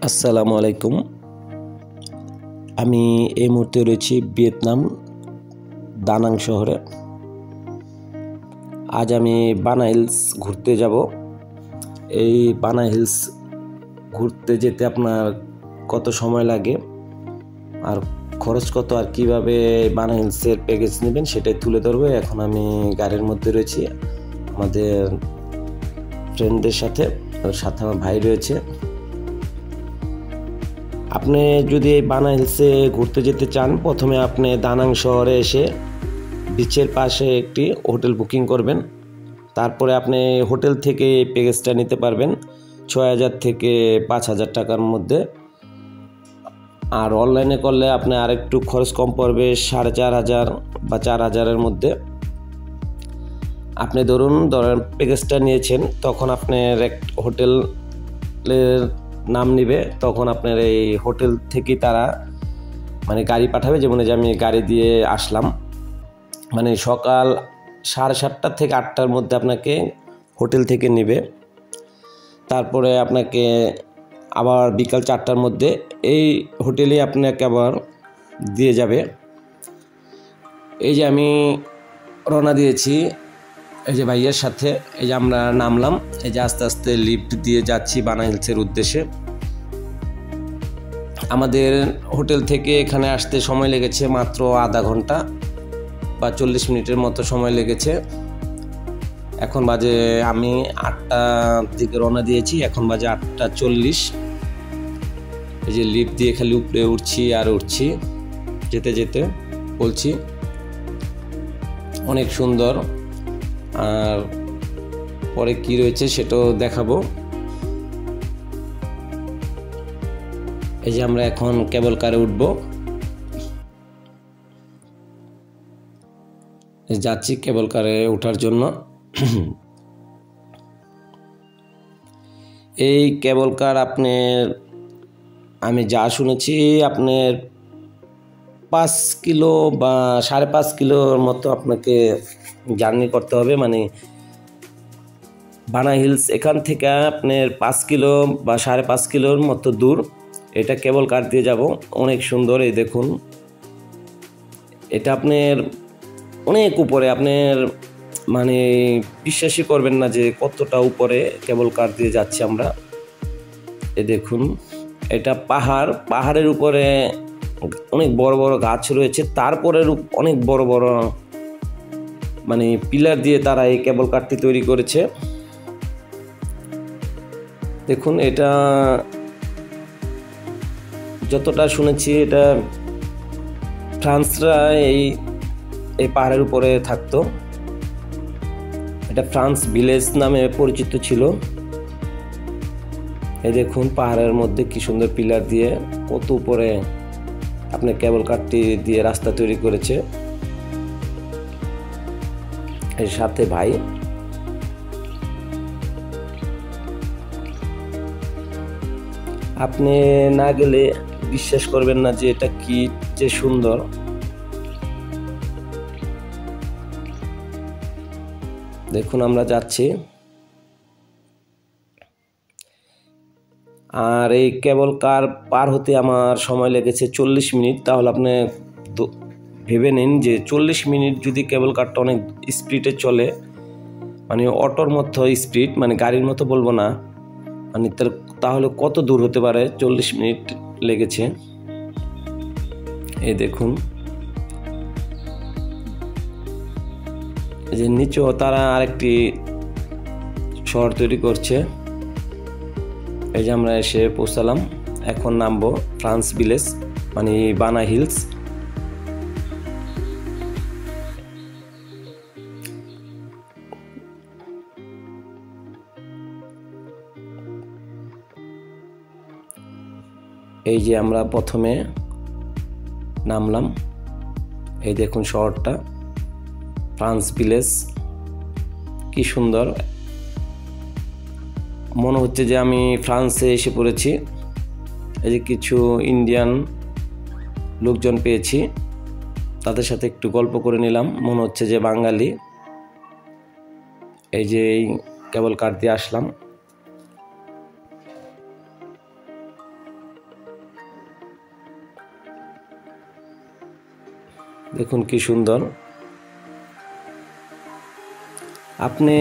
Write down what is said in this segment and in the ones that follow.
আসসালামু আলাইকুম। আমি এই মুহূর্তে রয়েছি ভিয়েতনাম দানাং শহরে। আজ আমি বানা হিলস ঘুরতে যাব। এই বানা হিলস ঘুরতে যেতে আপনার কত সময় লাগে আর খরচ কত আর কিভাবে বানা হিলসের প্যাকেজ নেবেন সেটাই তুলে ধরবো। এখন আমি গাড়ির মধ্যে রয়েছি আমাদের ফ্রেন্ডদের সাথে আমার ভাই রয়েছে। আপনি যদি এই বানা হিলসে ঘুরতে যেতে চান, প্রথমে আপনি দানাং শহরে এসে বিচের পাশে একটি হোটেল বুকিং করবেন। তারপরে আপনি হোটেল থেকে এই প্যাকেজটা নিতে পারবেন ৬,০০০ থেকে ৫,০০০ টাকার মধ্যে। আর অনলাইনে করলে আপনি আরেকটু খরচ কম পড়বে, ৪,৫০০ বা ৪,০০০-এর মধ্যে। আপনি ধরুন প্যাকেজটা নিয়েছেন, তখন আপনার এক হোটেলের নাম নিবে, তখন আপনার এই হোটেল থেকে তারা গাড়ি পাঠাবে। যেমন যে আমি গাড়ি দিয়ে আসলাম, সকাল 7:30 থেকে 8টার মধ্যে আপনাকে হোটেল থেকে নেবে। তারপরে আপনাকে আবার বিকাল 4টার মধ্যে এই হোটেলে আপনাকে আবার দিয়ে যাবে। এই যে আমি রওনা দিয়েছি এই যে ভাইয়ের সাথে, এই যে আমরা নামলাম, এই যে আস্তে আস্তে লিফট দিয়ে যাচ্ছি বানা হিলসের উদ্দেশ্যে। আমাদের হোটেল থেকে এখানে আসতে সময় লেগেছে মাত্র আধা ঘন্টা বা 40 মিনিটের মতো সময় লেগেছে। এখন বাজে, আমি 8টার দিকে রওনা দিয়েছি, এখন বাজে 8:40। এই যে লিফট দিয়ে খালি উপরে উঠছি আর উঠছি, যেতে যেতে বলছি অনেক সুন্দর। আর পরে কি রয়েছে সেটাও দেখাবো। এই যে আমরা এখন কেবল কারে উঠব, যাচ্ছি কেবল কারে ওঠার জন্য। এই কেবল কার আমি যা শুনেছি আপনার 5 কিলো বা 5.5 কিলোর মতো আপনাকে জার্নি করতে হবে। বানা হিলস এখান থেকে আপনার 5 কিলো বা 5.5 কিলোর মতো দূর। এটা কেবল কার দিয়ে যাব, অনেক সুন্দর। এই দেখুন, এটা আপনার অনেক উপরে, আপনার বিশ্বাসই করবেন না যে কতটা উপরে কেবল কার দিয়ে যাচ্ছি আমরা। এই দেখুন, এটা পাহাড়ের উপরে অনেক বড় বড় গাছ রয়েছে, তারপরে অনেক বড় বড় পিলার দিয়ে তারা এই কেবল কারটি তৈরি করেছে। দেখুন, এটা যতটা শুনেছি এটা ফ্রান্সরা এই পাহাড়ের উপরে থাকতো। এটা ফ্রান্স ভিলেজ নামে পরিচিত ছিল। এই দেখুন, পাহাড়ের মধ্যে কি সুন্দর পিলার দিয়ে কত উপরে আপনি কেবল কারটি দিয়ে রাস্তা তৈরি করেছে। এর সাথে ভাই, আপনি না গেলে বিশ্বাস করবেন না যে এটা কি যে সুন্দর। দেখুন, আমরা যাচ্ছি। আর এই কেবল কার পার হতে আমার সময় লেগেছে 40 মিনিট। তাহলে আপনি ভেবে নিন যে 40 মিনিট যদি কেবল কারটা অনেক স্পিডে চলে, অটোর মতো স্পিড, গাড়ির মতো বলবো না, তাহলে কত দূর হতে পারে। 40 মিনিট লেগেছে। এই দেখুন, এই যে নিচেও তারা আরেকটি শহর তৈরি করছে। এই যে আমরা এসে পৌঁছালাম, এখন নামবো ফ্রান্স ভিলেজ বানা হিলস। এই যে আমরা প্রথমে নামলাম, এই দেখুন শহরটা ফ্রান্স ভিলেজ, কি সুন্দর। মনে হচ্ছে যে আমি ফ্রান্সে এসে পড়েছি। এই যে কিছু ইন্ডিয়ান লোকজন পেয়েছি, তাদের সাথে একটু গল্প করে নিলাম, মনে হচ্ছে যে বাঙালি। এই যে এই কেবল কার দিয়ে আসলাম। দেখুন কি সুন্দর। আপনি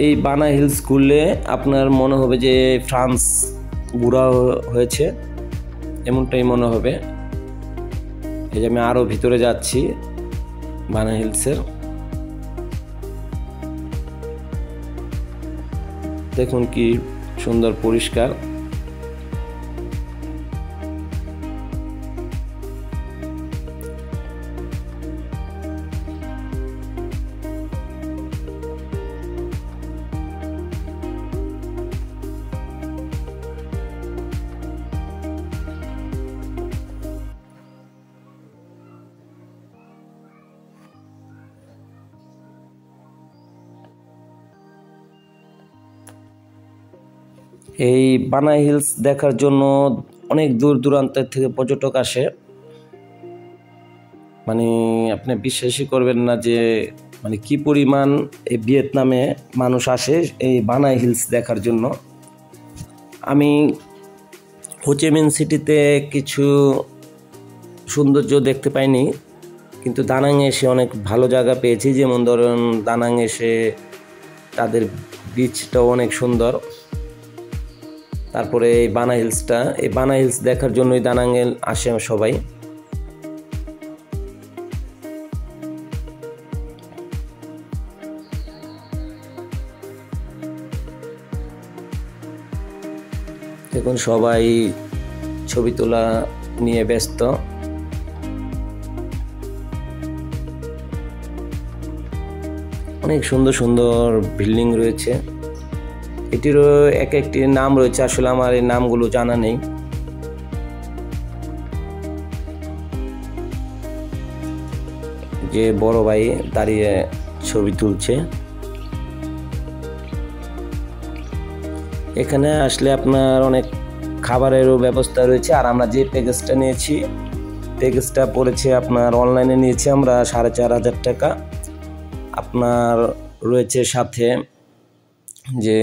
এই বানা হিলস ঘুরলে আপনার মনে হবে যে ফ্রান্স ঘোরা হয়েছে, এমনটাই মনে হবে। এই যে আমি আরও ভিতরে যাচ্ছি বানা হিলসের। দেখুন কি সুন্দর পরিষ্কার। এই বানা হিলস দেখার জন্য অনেক দূর দূরান্তের থেকে পর্যটক আসে। মানে আপনি বিশ্বাসই করবেন না যে মানে কি পরিমাণ এই ভিয়েতনামে মানুষ আসে এই বানা হিলস দেখার জন্য। আমি হোচিমিন সিটিতে কিছু সৌন্দর্য দেখতে পাইনি, কিন্তু দানাংয়ে এসে অনেক ভালো জায়গা পেয়েছি। যেমন ধরুন দানাং এসে তাদের বিচটাও অনেক সুন্দর। তারপরে এই বানা হিলসটা, এই বানা হিলস দেখার জন্যই দানাংয়ে আসে সবাই। দেখুন সবাই ছবি তোলা নিয়ে ব্যস্ত। অনেক সুন্দর সুন্দর বিল্ডিং রয়েছে। এটিরও এক একটি নাম রয়েছে, আসলে আমার এই নামগুলো জানা নেই। যে বড় ভাই দাঁড়িয়ে ছবি তুলছে। এখানে আসলে আপনার অনেক খাবারেরও ব্যবস্থা রয়েছে। আর আমরা যে প্যাকেজটা নিয়েছি, প্যাকেজটা পড়েছে আপনার অনলাইনে নিয়েছি আমরা 4,500 টাকা। আপনার রয়েছে সাথে যে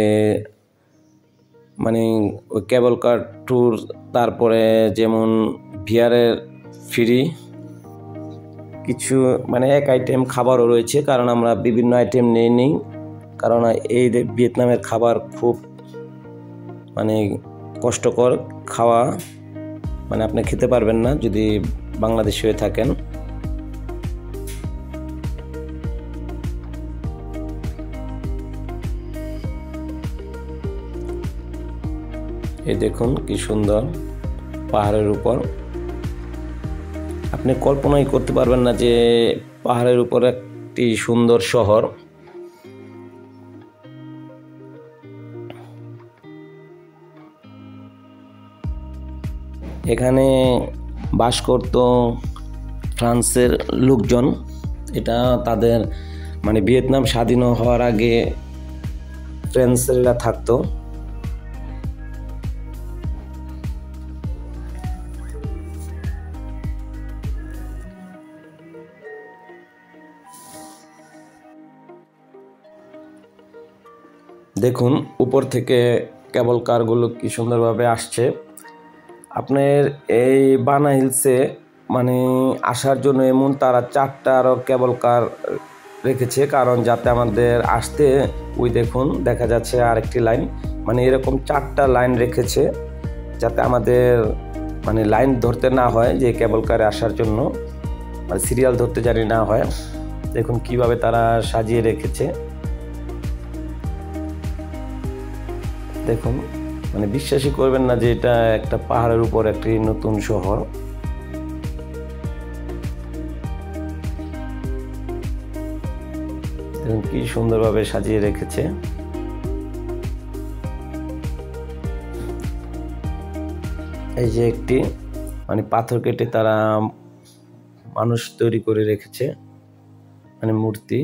মানে ওই কেবল কার ট্যুর, তারপরে যেমন বিয়ারের ফ্রি কিছু, মানে এক আইটেম খাবারও রয়েছে। কারণ আমরা বিভিন্ন আইটেম নিই, কারণ এই ভিয়েতনামের খাবার খুব মানে কষ্টকর খাওয়া, মানে আপনি খেতে পারবেন না যদি বাংলাদেশি হয়ে থাকেন। এই দেখুন কি সুন্দর পাহাড়ের উপর। আপনি কল্পনাই করতে পারবেন না যে পাহাড়ের উপর একটি সুন্দর শহর। এখানে বাস করত ফ্রান্সের লোকজন। এটা তাদের মানে ভিয়েতনাম স্বাধীন হওয়ার আগে ফ্রান্সেররা থাকতো। দেখুন উপর থেকে কেবল কারগুলো কি সুন্দরভাবে আসছে। আপনার এই বানা হিলসে মানে আসার জন্য এমন তারা 4টা আরও কেবল কার রেখেছে, কারণ যাতে আমাদের আসতে ওই দেখুন দেখা যাচ্ছে আরেকটি লাইন, মানে এরকম 4টা লাইন রেখেছে যাতে আমাদের মানে লাইন ধরতে না হয়, যে কেবল কারে আসার জন্য মানে সিরিয়াল ধরতে জানি না হয়। দেখুন কিভাবে তারা সাজিয়ে রেখেছে। দেখুন মানে বিশ্বাসই করবেন না যে এটা একটা পাহাড়ের উপর একটি নতুন শহর। দেখুন কি সুন্দরভাবে সাজিয়ে রেখেছে। এই যে একটি মানে পাথর কেটে তারা মানুষ তৈরি করে রেখেছে, মানে মূর্তি।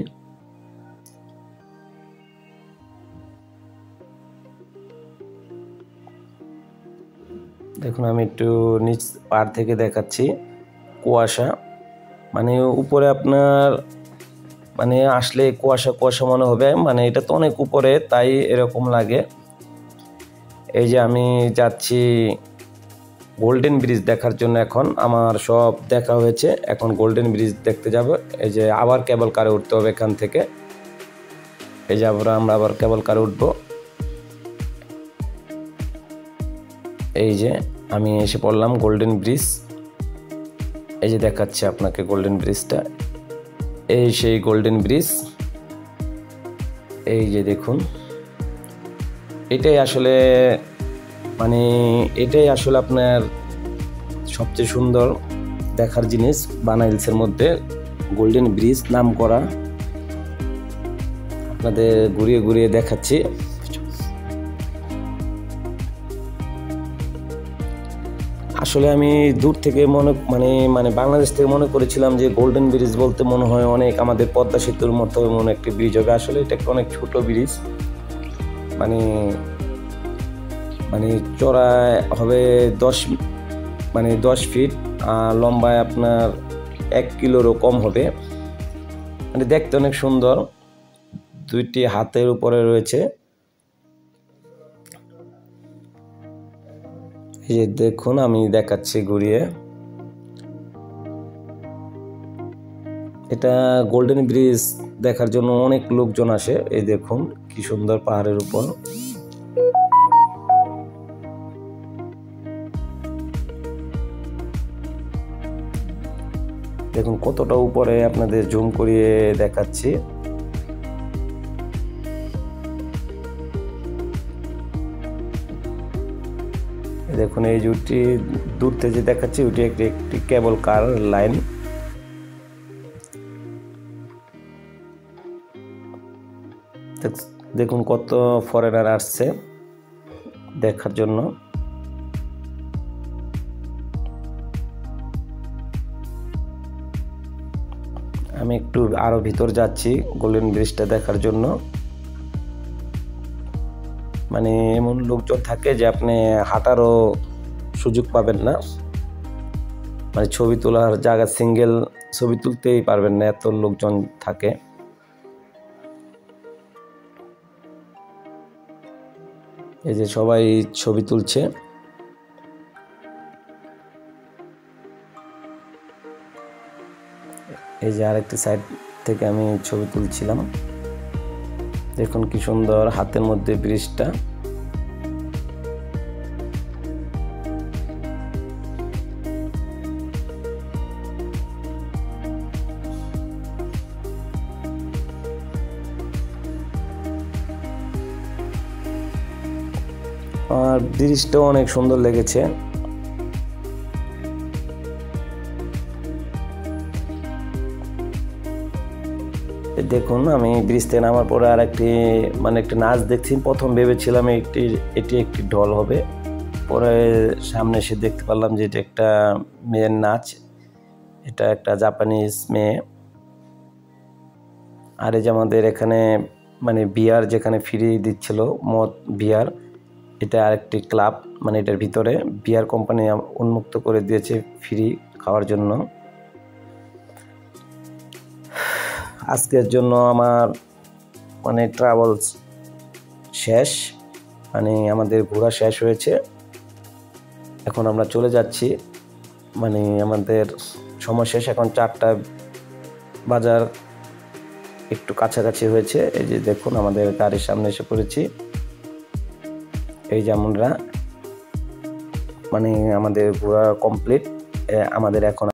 দেখুন আমি একটু নিচ পাড় থেকে দেখাচ্ছি, কুয়াশা মানে উপরে আপনার মানে আসলে কুয়াশা কুয়াশা মনে হবে, মানে এটা তো অনেক উপরে তাই এরকম লাগে। এই যে আমি যাচ্ছি গোল্ডেন ব্রিজ দেখার জন্য এখন আমার সব দেখা হয়েছে, এখন গোল্ডেন ব্রিজ দেখতে যাব। এই যে আবার কেবল কারে উঠতে হবে এখান থেকে, এই যে আমরা আবার কেবল কারে উঠব। এই যে আমি এসে পড়লাম গোল্ডেন ব্রিজ, এই যে দেখাচ্ছে আপনাকে গোল্ডেন ব্রিজটা, এই সেই গোল্ডেন ব্রিজ। এই যে দেখুন, এটাই আসলে আপনার সবচেয়ে সুন্দর দেখার জিনিস বানাইল হিলসের মধ্যে গোল্ডেন ব্রিজ নাম করা। আপনাদের ঘুরিয়ে ঘুরিয়ে দেখাচ্ছি। আসলে আমি দূর থেকে মানে বাংলাদেশ থেকে মনে করেছিলাম যে গোল্ডেন ব্রিজ বলতে মনে হয় অনেক আমাদের পদ্মা সেতুর মতো এমন একটি ব্রিজ হবে। আসলে এটা একটা অনেক ছোট ব্রিজ, মানে চড়ায় হবে 10 ফিট, আর লম্বায় আপনার 1 কিলোরও কম হবে। মানে দেখতে অনেক সুন্দর, 2টি হাতের উপরে রয়েছে। এই যে দেখুন, আমি দেখাচ্ছি ঘুরিয়ে। এটা গোল্ডেন ব্রিজ দেখার জন্য অনেক লোকজন আসে। এই দেখুন কি সুন্দর পাহাড়ের উপর। দেখুন কতটা উপরে, আপনাদের জুম করিয়ে দেখাচ্ছি। দেখুন এই যেটি দূর থেকে দেখাচ্ছি, ওইটি একটি কেবল কার লাইন। দেখুন কত ফরেনার আসছে দেখার জন্য। আমি একটু আরো ভিতর যাচ্ছি গোল্ডেন ব্রিজটা দেখার জন্য। মানে এমন লোকজন থাকে যে আপনি হাঁটারও সুযোগ পাবেন না, মানে ছবি তোলার জায়গা, সিঙ্গেল ছবি তুলতেই পারবেন না, এত লোকজন থাকে। এই যে সবাই ছবি তুলছে। এই যে আরেকটি সাইড থেকে আমি ছবি তুলছিলাম। দেখুন কি সুন্দর হাতের মধ্যে ব্রিজটা। আর ব্রিজটাও অনেক সুন্দর লেগেছে। দেখুন আমি ব্রিজ থেকে নামার পরে আর একটি নাচ দেখছি। প্রথম ভেবেছিলাম এটি একটি ঢল হবে, পরে সামনে এসে দেখতে পারলাম যে এটা একটা মেয়ের নাচ, এটা একটা জাপানিজ মেয়ে। আর এই যে আমাদের এখানে বিয়ার যেখানে ফ্রি দিচ্ছিল মদ বিয়ার, এটা আরেকটি ক্লাব, এটার ভিতরে বিয়ার কোম্পানি উন্মুক্ত করে দিয়েছে ফ্রি খাওয়ার জন্য। আজকের জন্য আমার ট্রাভেলস শেষ, আমাদের ঘোরা শেষ হয়েছে। এখন আমরা চলে যাচ্ছি, আমাদের সময় শেষ। এখন 4টা বাজার একটু কাছাকাছি হয়েছে। এই যে দেখুন আমাদের গাড়ির সামনে এসে পড়েছি। এই যে আমরা আমাদের ঘোরা কমপ্লিট। আমাদের এখন